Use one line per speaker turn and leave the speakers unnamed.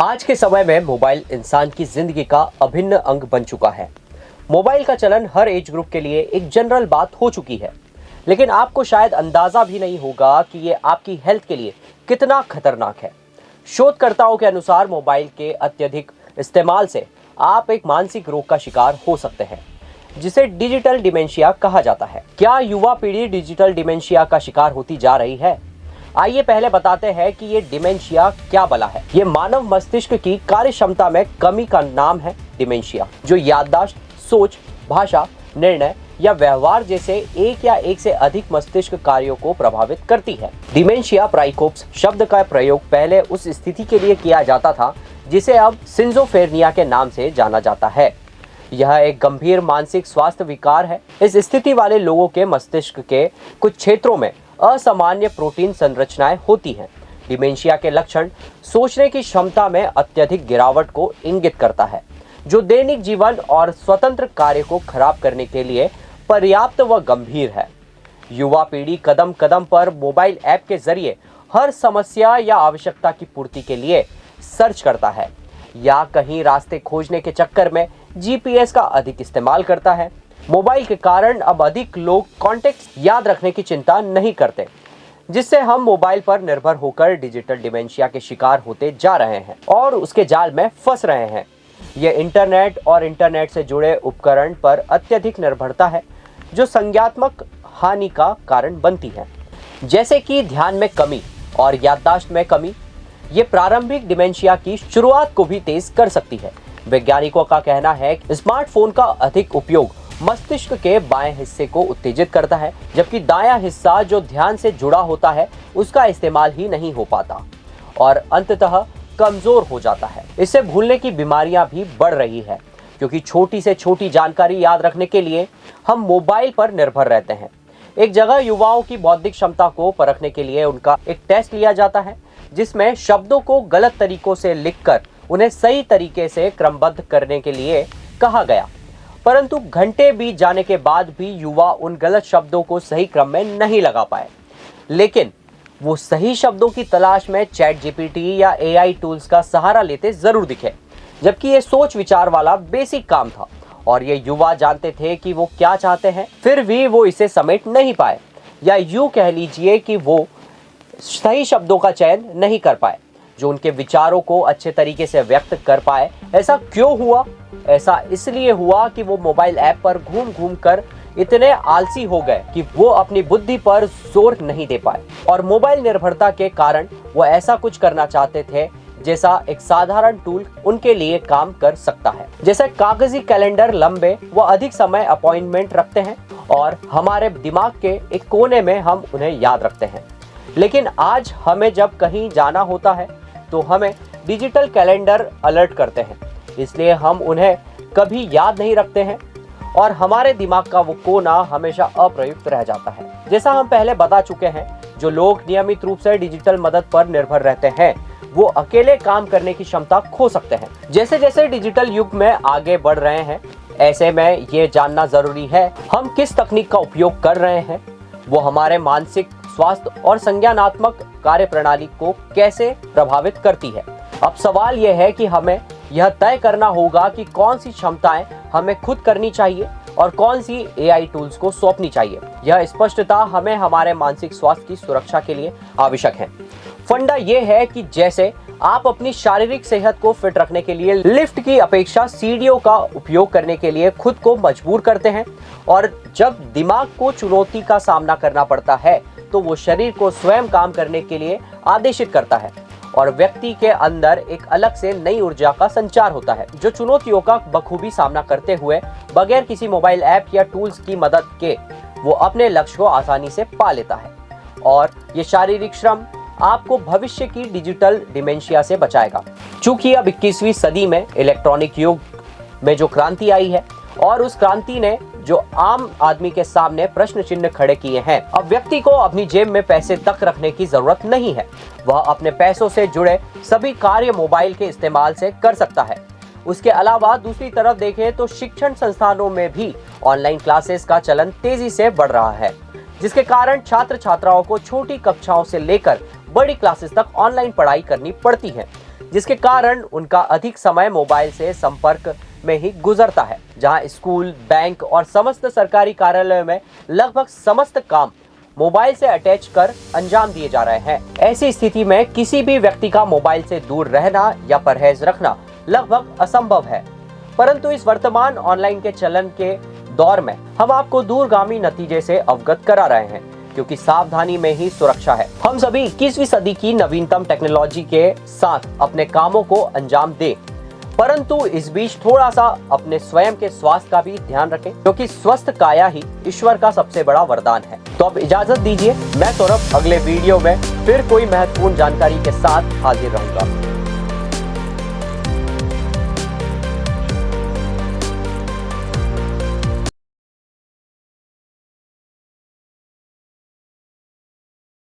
आज के समय में मोबाइल इंसान की जिंदगी का अभिन्न अंग बन चुका है। मोबाइल का चलन हर एज ग्रुप के लिए एक जनरल बात हो चुकी है, लेकिन आपको शायद अंदाजा भी नहीं होगा कि ये आपकी हेल्थ के लिए कितना खतरनाक है। शोधकर्ताओं के अनुसार मोबाइल के अत्यधिक इस्तेमाल से आप एक मानसिक रोग का शिकार हो सकते हैं, जिसे डिजिटल डिमेंशिया कहा जाता है। क्या युवा पीढ़ी डिजिटल डिमेंशिया का शिकार होती जा रही है? आइए पहले बताते हैं कि ये डिमेंशिया क्या बला है। ये मानव मस्तिष्क की कार्य क्षमता में कमी का नाम है डिमेंशिया, जो याददाश्त, सोच, भाषा, निर्णय या व्यवहार जैसे एक या एक से अधिक मस्तिष्क कार्यों को प्रभावित करती है। डिमेंशिया प्राइकोप्स शब्द का प्रयोग पहले उस स्थिति के लिए किया जाता था जिसे अब सिंजोफ्रेनिया के नाम से जाना जाता है। यह एक गंभीर मानसिक स्वास्थ्य विकार है। इस स्थिति वाले लोगों के मस्तिष्क के कुछ क्षेत्रों में असामान्य प्रोटीन संरचनाएं होती हैं। डिमेंशिया के लक्षण सोचने की क्षमता में अत्यधिक गिरावट को इंगित करता है, जो दैनिक जीवन और स्वतंत्र कार्य को खराब करने के लिए पर्याप्त व गंभीर है। युवा पीढ़ी कदम कदम पर मोबाइल ऐप के जरिए हर समस्या या आवश्यकता की पूर्ति के लिए सर्च करता है, या कहीं रास्ते खोजने के चक्कर में जीपीएस का अधिक इस्तेमाल करता है। मोबाइल के कारण अब अधिक लोग कॉन्टेक्स्ट याद रखने की चिंता नहीं करते, जिससे हम मोबाइल पर निर्भर होकर डिजिटल डिमेंशिया के शिकार होते जा रहे हैं और उसके जाल में फंस रहे हैं। यह इंटरनेट और इंटरनेट से जुड़े उपकरण पर अत्यधिक निर्भरता है, जो संज्ञानात्मक हानि का कारण बनती है, जैसे कि ध्यान में कमी और याददाश्त में कमी। ये प्रारंभिक डिमेंशिया की शुरुआत को भी तेज कर सकती है। वैज्ञानिकों का कहना है कि स्मार्टफोन का अधिक उपयोग मस्तिष्क के बाएं हिस्से को उत्तेजित करता है, जबकि दायां हिस्सा जो ध्यान से जुड़ा होता है उसका इस्तेमाल ही नहीं हो पाता और अंततः कमजोर हो जाता है। इससे भूलने की बीमारियां भी बढ़ रही है, क्योंकि छोटी से छोटी जानकारी याद रखने के लिए हम मोबाइल पर निर्भर रहते हैं। एक जगह युवाओं की बौद्धिक क्षमता को परखने के लिए उनका एक टेस्ट लिया जाता है, जिसमें शब्दों को गलत तरीकों से लिखकर उन्हें सही तरीके से क्रमबद्ध करने के लिए कहा गया। परंतु घंटे बीत जाने के बाद भी युवा उन गलत शब्दों को सही क्रम में नहीं लगा पाए, लेकिन वो सही शब्दों की तलाश में चैट जीपीटी या एआई टूल्स का सहारा लेते जरूर दिखे, जबकि ये सोच विचार वाला बेसिक काम था और ये युवा जानते थे कि वो क्या चाहते हैं, फिर भी वो इसे समेट नहीं पाए, या यूं कह लीजिए कि वो सही शब्दों का चयन नहीं कर पाए जो उनके विचारों को अच्छे तरीके से व्यक्त कर पाए। ऐसा क्यों हुआ? ऐसा इसलिए हुआ कि वो मोबाइल ऐप पर घूम घूम कर इतने आलसी हो गए कि वो अपनी बुद्धि पर जोर नहीं दे पाए, और मोबाइल निर्भरता के कारण वो ऐसा कुछ करना चाहते थे जैसा एक साधारण टूल उनके लिए काम कर सकता है। जैसे कागजी कैलेंडर लंबे व अधिक समय अपॉइंटमेंट रखते हैं और हमारे दिमाग के एक कोने में हम उन्हें याद रखते हैं, लेकिन आज हमें जब कहीं जाना होता है तो हमें डिजिटल कैलेंडर अलर्ट करते हैं, इसलिए हम उन्हें कभी याद नहीं रखते हैं और हमारे दिमाग का वो कोना हमेशा अप्रयुक्त रह जाता है। जैसा हम पहले बता चुके हैं, जो लोग नियमित रूप से डिजिटल मदद पर निर्भर रहते हैं वो अकेले काम करने की क्षमता खो सकते हैं। जैसे जैसे डिजिटल युग में आगे बढ़ रहे हैं, ऐसे में ये जानना जरूरी है हम किस तकनीक का उपयोग कर रहे हैं, वो हमारे मानसिक स्वास्थ्य और संज्ञानात्मक कार्य प्रणाली को कैसे प्रभावित करती है। अब सवाल यह है कि हमें यह तय करना होगा कि कौन सी क्षमताएं हमें खुद करनी चाहिए और कौन सी एआई टूल्स को सौंपनी चाहिए। यह स्पष्टता हमें हमारे मानसिक स्वास्थ्य की सुरक्षा के लिए आवश्यक है। फंडा यह है कि जैसे आप अपनी शारीरिक सेहत को फिट रखने के लिए लिफ्ट की अपेक्षा सीढ़ियों का उपयोग करने के लिए खुद को मजबूर करते हैं, और जब दिमाग को चुनौती का सामना करना पड़ता है तो वो शरीर को स्वयं काम करने के लिए आदेशित करता है और व्यक्ति के अंदर एक अलग से नई ऊर्जा का संचार होता है, जो चुनौतियों का बखूबी सामना करते हुए बगैर किसी मोबाइल ऐप या टूल्स की मदद के वो अपने लक्ष्य को आसानी से पा लेता है। और ये शारीरिक श्रम आपको भविष्य की डिजिटल डिमेंशिया से बचाएगा। चूंकि अब 21वीं सदी में इलेक्ट्रॉनिक युग में जो क्रांति आई है और उस क्रांति ने जो आम आदमी के सामने प्रश्न चिन्ह खड़े किए हैं, अब व्यक्ति को अपनी जेब में पैसे तक रखने की जरूरत नहीं है। वह अपने पैसों से जुड़े सभी कार्य मोबाइल के इस्तेमाल से कर सकता है। उसके अलावा दूसरी तरफ देखें तो शिक्षण संस्थानों में भी ऑनलाइन क्लासेस का चलन तेजी से बढ़ रहा है, जिसके कारण छात्र छात्राओं को छोटी कक्षाओं से लेकर बड़ी क्लासेस तक ऑनलाइन पढ़ाई करनी पड़ती है। जिसके कारण उनका अधिक समय मोबाइल से संपर्क में ही गुजरता है। जहां स्कूल, बैंक और समस्त सरकारी कार्यालयों में लगभग समस्त काम मोबाइल से अटैच कर अंजाम दिए जा रहे हैं। ऐसी स्थिति में किसी भी व्यक्ति का मोबाइल से दूर रहना या परहेज रखना लगभग असंभव है। परंतु इस वर्तमान ऑनलाइन के चलन के दौर में हम आपको दूरगामी नतीजे से अवगत करा रहे हैं, क्योंकि सावधानी में ही सुरक्षा है। हम सभी 21वीं सदी की नवीनतम टेक्नोलॉजी के साथ अपने कामों को अंजाम दें, परंतु इस बीच थोड़ा सा अपने स्वयं के स्वास्थ्य का भी ध्यान रखें, क्योंकि स्वस्थ काया ही ईश्वर का सबसे बड़ा वरदान है। तो अब इजाजत दीजिए, मैं सौरभ अगले वीडियो में फिर कोई महत्वपूर्ण जानकारी के साथ हाजिर रहूंगा।